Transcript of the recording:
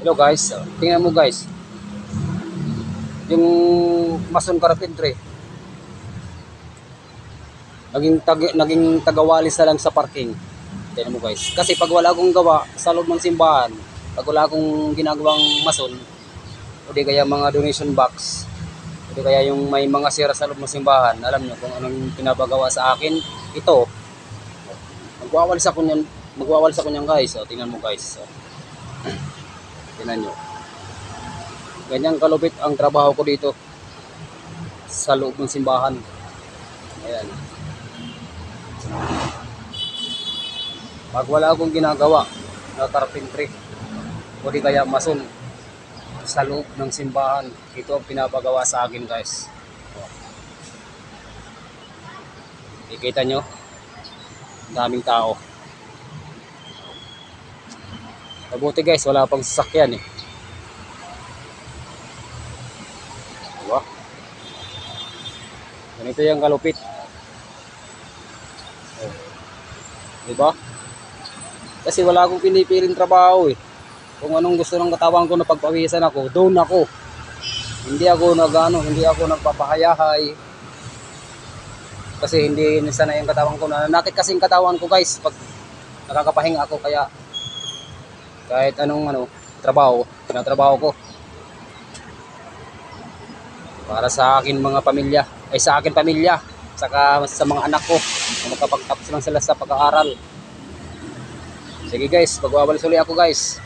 Ito guys, tingnan mo guys. Yung mason carpentry. Naging tagawalis na lang sa parking. Tingnan mo guys. Kasi pag wala akong gawa sa loob ng simbahan, pag wala akong ginagawang mason, o di kaya mga donation box, o di kaya yung may mga sira sa loob ng simbahan, alam nyo kung anong pinapagawa sa akin, ito. Magwawalis ako niyan guys. O, tingnan mo guys. O. Tingnan nyo. Ganyang kalupit ang trabaho ko dito sa loob ng simbahan. Ayan. Pag wala akong ginagawa na carpentry o di kaya mason sa loob ng simbahan, ito ang pinapagawa sa akin guys. Ikita nyo, daming tao. Mabuti guys, wala pang sasakyan eh. Diba? Ganito yung kalupit. Diba? Kasi wala akong pinipiling trabaho eh. Kung anong gusto ng katawan ko na pagpawisan ako, doon ako. Hindi ako nagpapahayahay. Kasi hindi sanay yung katawan ko. Nanakit kasi yung katawan ko guys pag nakakapahinga ako, kaya kahit anong trabaho, tinatrabaho ko. Para sa akin mga pamilya, saka sa mga anak ko, na makapagtapos lang sila sa pag-aaral. Sige guys, magwawalis ulit ako guys.